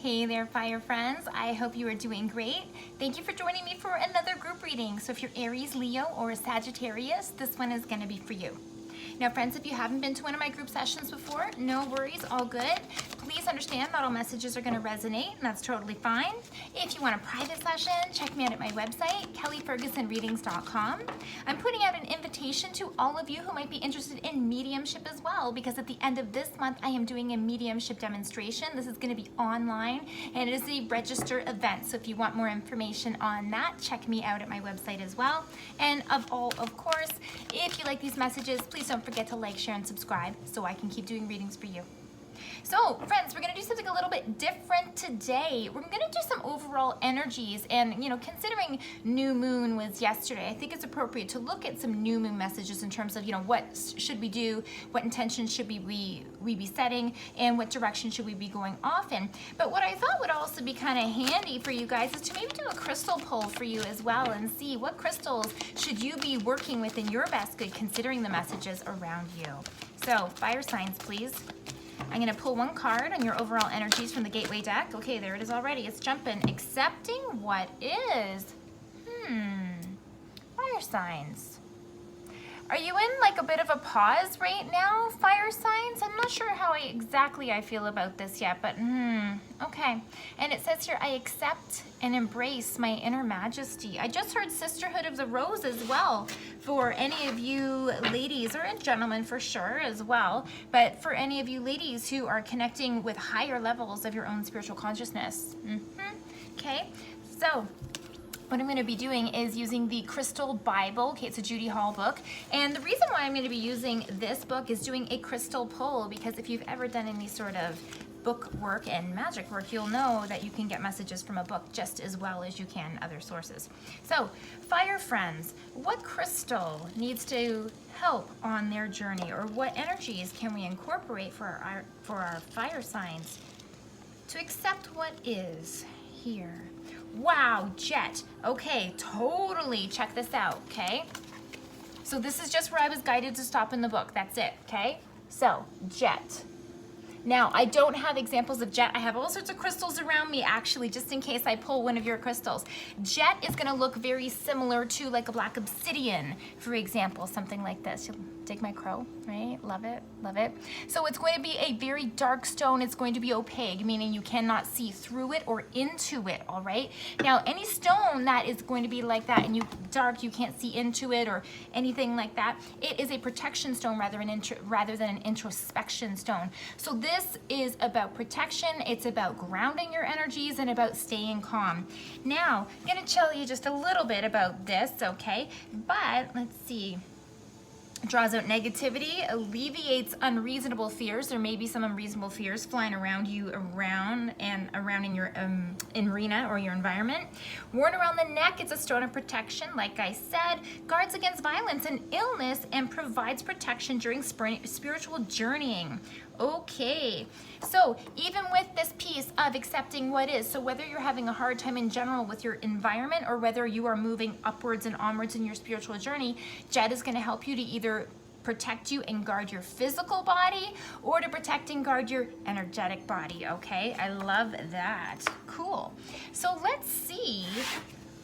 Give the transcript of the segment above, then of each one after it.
Hey there, fire friends. I hope you are doing great. Thank you for joining me for another group reading. So if you're Aries, Leo, or Sagittarius, this one is going to be for you. Now, friends, if you haven't been to one of my group sessions before, no worries, all good. Please understand not all messages are going to resonate, and that's totally fine. If you want a private session, check me out at my website, kellyfergusonreadings.com. I'm putting out an invitation to all of you who might be interested in mediumship as well, because at the end of this month, I am doing a mediumship demonstration. This is going to be online, and it is a registered event. So if you want more information on that, check me out at my website as well. And of course, if you like these messages, please don't forget to like, share, and subscribe so I can keep doing readings for you. So, friends, we're going to do something a little bit different today. We're going to do some overall energies, and, considering new moon was yesterday, I think it's appropriate to look at some new moon messages in terms of, what should we do, what intentions should we be setting, and what direction should we be going off in. But what I thought would also be kind of handy for you guys is to maybe do a crystal pull for you as well and see what crystals should you be working with in your best good considering the messages around you. So, fire signs, please. I'm going to pull one card on your overall energies from the Gateway deck. Okay, there it is already. It's jumping. Accepting what is. Fire signs. Are you in like a bit of a pause right now, fire signs? I'm not sure how exactly I feel about this yet, but okay. And it says here, I accept and embrace my inner majesty. I just heard Sisterhood of the Rose as well for any of you ladies, or gentlemen for sure as well, but for any of you ladies who are connecting with higher levels of your own spiritual consciousness. Okay, so what I'm going to be doing is using the Crystal Bible. Okay, it's a Judy Hall book. And the reason why I'm going to be using this book is doing a crystal pull, because if you've ever done any sort of book work and magic work, you'll know that you can get messages from a book just as well as you can other sources. So, fire friends, what crystal needs to help on their journey, or what energies can we incorporate for our fire signs to accept what is here? Wow, Jet. Okay, totally check this out, okay? So this is just where I was guided to stop in the book. That's it, okay? So, Jet. Now, I don't have examples of jet. I have all sorts of crystals around me, actually, just in case I pull one of your crystals. Jet is going to look very similar to like a black obsidian, for example, something like this. You'll dig my crow, right? Love it, love it. So it's going to be a very dark stone. It's going to be opaque, meaning you cannot see through it or into it, all right? Now, any stone that is going to be like that and dark, you can't see into it or anything like that, it is a protection stone rather than an introspection stone. So this is about protection, it's about grounding your energies, and about staying calm. Now, I'm going to tell you just a little bit about this, okay? But, let's see. Draws out negativity, alleviates unreasonable fears. There may be some unreasonable fears flying around you, around in your arena or your environment. Worn around the neck, it's a stone of protection, like I said. Guards against violence and illness, and provides protection during spiritual journeying. Okay, so even with this piece of accepting what is, so whether you're having a hard time in general with your environment, or whether you are moving upwards and onwards in your spiritual journey, Jet is going to help you to either protect you and guard your physical body, or to protect and guard your energetic body, okay? I love that. Cool. So let's see,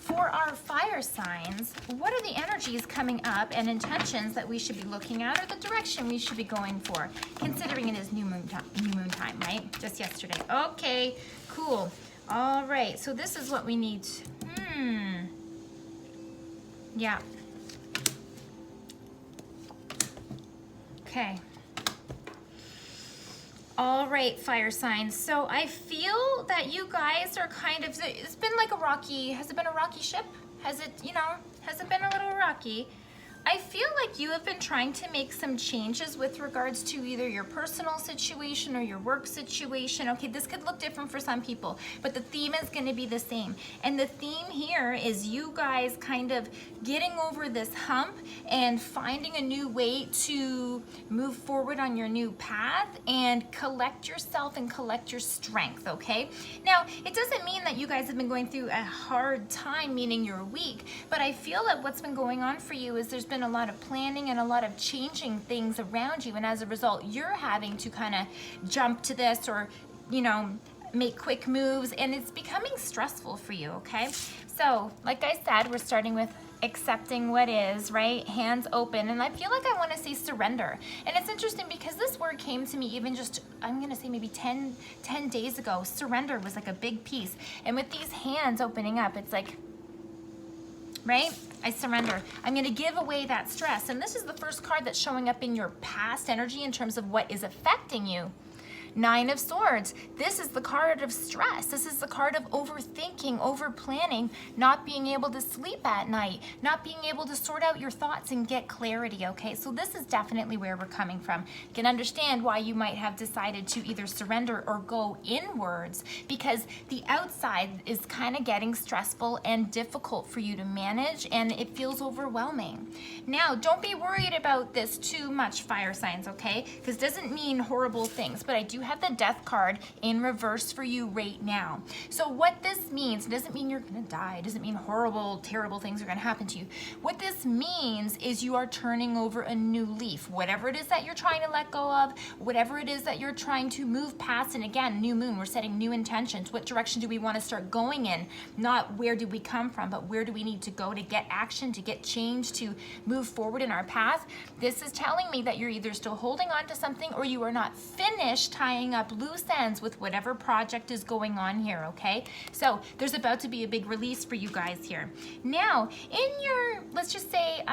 for our fire signs, what are the energies coming up and intentions that we should be looking at, or the direction we should be going for, considering it is new moon time, right? Just yesterday. Okay, cool. All right, so this is what we need. Yeah. Okay. All right, fire signs. So I feel that you guys are kind of, it's been like a rocky, has it been a rocky ship? Has it, has it been a little rocky? I feel like you have been trying to make some changes with regards to either your personal situation or your work situation. Okay, this could look different for some people, but the theme is going to be the same. And the theme here is you guys kind of getting over this hump and finding a new way to move forward on your new path and collect yourself and collect your strength, okay? Now, it doesn't mean that you guys have been going through a hard time, meaning you're weak, but I feel that what's been going on for you is there's been a lot of planning and a lot of changing things around you, and as a result, you're having to kind of jump to this, or make quick moves, and it's becoming stressful for you, okay? So, like I said, we're starting with accepting what is, right? Hands open, and I feel like I want to say surrender. And it's interesting because this word came to me even just, I'm going to say maybe 10 days ago. Surrender was like a big piece. And with these hands opening up, it's like, right? I surrender. I'm going to give away that stress. And this is the first card that's showing up in your past energy in terms of what is affecting you. Nine of Swords. This is the card of stress. This is the card of overthinking, over-planning, not being able to sleep at night, not being able to sort out your thoughts and get clarity, okay? So this is definitely where we're coming from. You can understand why you might have decided to either surrender or go inwards, because the outside is kind of getting stressful and difficult for you to manage, and it feels overwhelming. Now, don't be worried about this too much, fire signs, okay? Because it doesn't mean horrible things, but I do have the Death card in reverse for you right now. So what this means, it doesn't mean you're gonna die, it doesn't mean horrible, terrible things are gonna happen to you. What this means is you are turning over a new leaf. Whatever it is that you're trying to let go of, whatever it is that you're trying to move past, and again, new moon, we're setting new intentions. What direction do we want to start going in? Not where did we come from, but where do we need to go to get action, to get change, to move forward in our path. This is telling me that you're either still holding on to something or you are not finished tying up loose ends with whatever project is going on here, okay? So there's about to be a big release for you guys here. Now, in your, let's just say,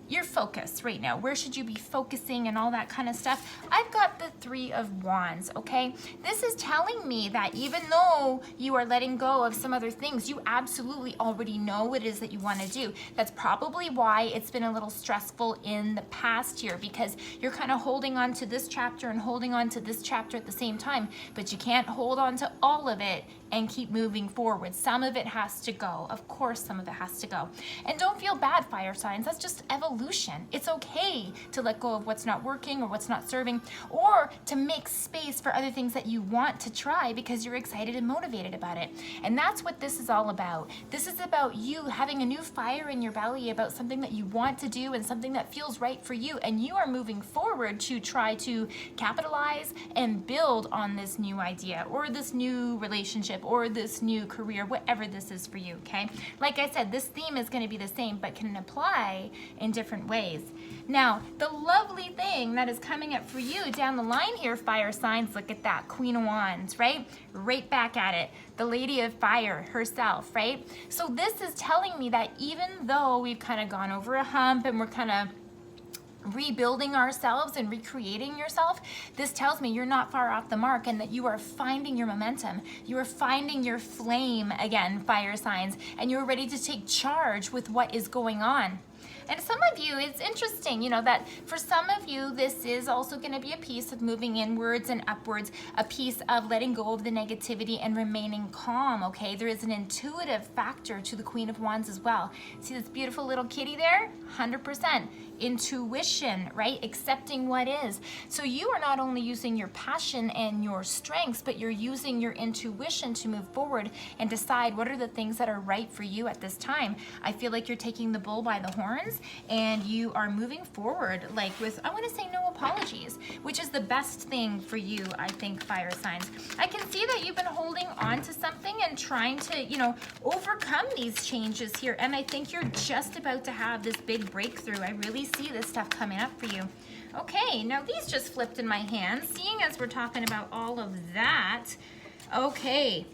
your focus right now, where should you be focusing and all that kind of stuff? I've got the Three of Wands, okay? This is telling me that even though you are letting go of some other things, you absolutely already know what it is that you want to do. That's probably why it's been a little stressful in the past year, because you're kind of holding on to this chapter and holding on to this chapter at the same time, but you can't hold on to all of it and keep moving forward. Some of it has to go. Of course, some of it has to go. And don't feel bad, fire signs. That's just evolution. It's okay to let go of what's not working or what's not serving, or to make space for other things that you want to try because you're excited and motivated about it. And that's what this is all about. This is about you having a new fire in your belly about something that you want to do and something that feels right for you. And you are moving forward to try to capitalize and build on this new idea or this new relationship or this new career, whatever this is for you, okay? Like I said, this theme is going to be the same, but can apply in different ways. Now, the lovely thing that is coming up for you down the line here, fire signs, look at that, Queen of Wands, right? Right back at it, the Lady of Fire herself, right? So this is telling me that even though we've kind of gone over a hump and we're kind of rebuilding ourselves and recreating yourself, this tells me you're not far off the mark and that you are finding your momentum. You are finding your flame again, fire signs, and you're ready to take charge with what is going on. And some of you, it's interesting, you know, that for some of you, this is also going to be a piece of moving inwards and upwards, a piece of letting go of the negativity and remaining calm, okay? There is an intuitive factor to the Queen of Wands as well. See this beautiful little kitty there? 100%. Intuition, right? Accepting what is. So you are not only using your passion and your strengths, but you're using your intuition to move forward and decide what are the things that are right for you at this time. I feel like you're taking the bull by the horns and you are moving forward like with, I want to say, no apologies, which is the best thing for you, I think, fire signs. I can see that you've been holding on to something and trying to, you know, overcome these changes here. And I think you're just about to have this big breakthrough. I really see this stuff coming up for you. Okay, now these just flipped in my hand, seeing as we're talking about all of that. Okay.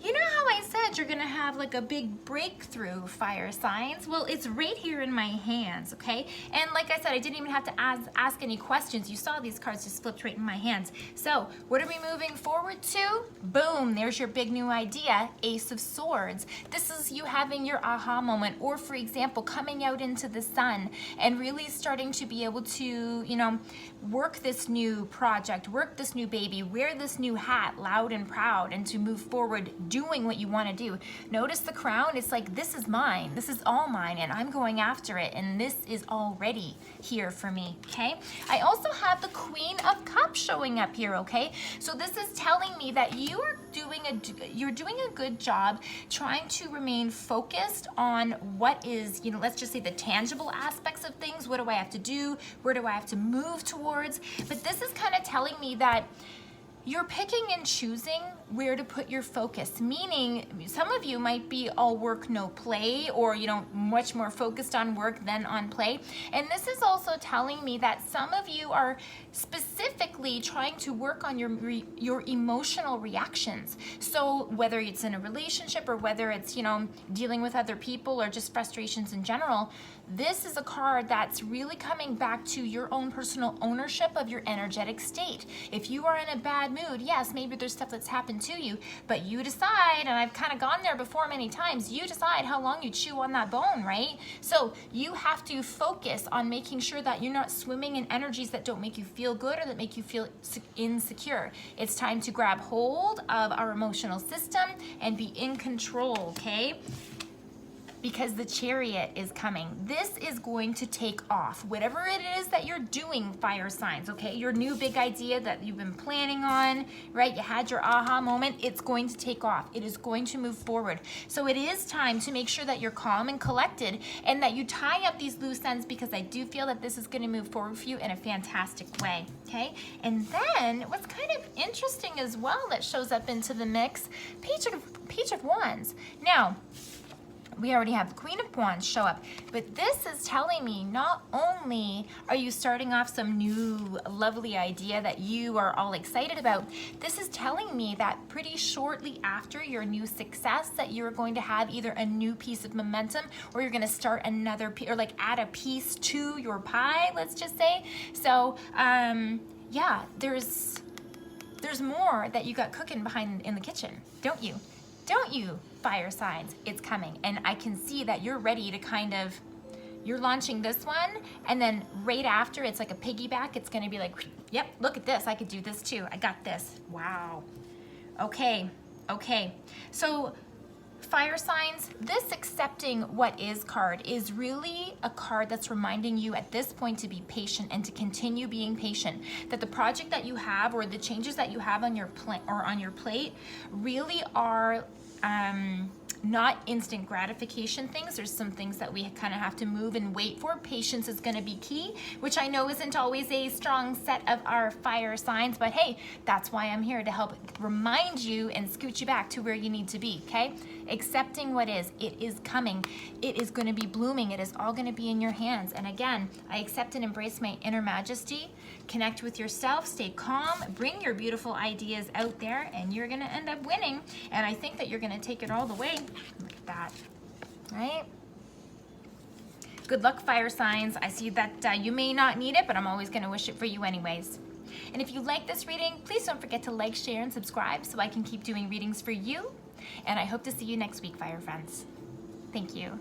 You know how I said you're gonna have like a big breakthrough, fire signs? Well, it's right here in my hands, okay? And like I said, I didn't even have to ask any questions. You saw these cards just flipped right in my hands. So what are we moving forward to? Boom, there's your big new idea, Ace of Swords. This is you having your aha moment, or for example, coming out into the sun and really starting to be able to, you know, work this new project, work this new baby, wear this new hat loud and proud, and to move forward doing what you want to do. Notice the crown, it's like, this is mine, this is all mine, and I'm going after it, and this is already here for me, okay? I also have the Queen of Cups showing up here, okay? So this is telling me that you are you're doing a good job trying to remain focused on what is, you know, let's just say the tangible aspects of things. What do I have to do? Where do I have to move towards? But this is kind of telling me that you're picking and choosing where to put your focus, meaning some of you might be all work, no play, or, you know, much more focused on work than on play. And this is also telling me that some of you are specifically trying to work on your emotional reactions. So whether it's in a relationship or whether it's, you know, dealing with other people or just frustrations in general, this is a card that's really coming back to your own personal ownership of your energetic state. If you are in a bad mood, yes, maybe there's stuff that's happened to you, but you decide, and I've kind of gone there before many times, you decide how long you chew on that bone, right? So you have to focus on making sure that you're not swimming in energies that don't make you feel good or that make you feel insecure. It's time to grab hold of our emotional system and be in control, okay? Because the Chariot is coming. This is going to take off. Whatever it is that you're doing, fire signs, okay? Your new big idea that you've been planning on, right? You had your aha moment. It's going to take off. It is going to move forward. So it is time to make sure that you're calm and collected and that you tie up these loose ends, because I do feel that this is going to move forward for you in a fantastic way, okay? And then what's kind of interesting as well that shows up into the mix, Page of Wands. Now, we already have the Queen of Wands show up, but this is telling me not only are you starting off some new lovely idea that you are all excited about, this is telling me that pretty shortly after your new success that you're going to have either a new piece of momentum or you're going to start another piece, or like add a piece to your pie, let's just say. So yeah, there's more that you got cooking behind in the kitchen, don't you? Don't you, fire signs? It's coming. And I can see that you're ready to kind of, you're launching this one, and then right after, it's like a piggyback. It's going to be like, yep, look at this. I could do this too. I got this. Wow. Okay. Okay. So fire signs, this accepting what is card is really a card that's reminding you at this point to be patient and to continue being patient. That the project that you have or the changes that you have on your plate really are not instant gratification things. There's some things that we kind of have to move and wait for. Patience is going to be key, which I know isn't always a strong set of our fire signs, but hey, that's why I'm here to help remind you and scoot you back to where you need to be, okay? Accepting what is. It is coming. It is going to be blooming. It is all going to be in your hands. And again, I accept and embrace my inner majesty. Connect with yourself. Stay calm. Bring your beautiful ideas out there, and you're going to end up winning. And I think that you're going to take it all the way. Look at that, right? Good luck, fire signs. I see that you may not need it, but I'm always going to wish it for you anyways. And if you like this reading, please don't forget to like, share, and subscribe so I can keep doing readings for you. And I hope to see you next week, fire friends. Thank you.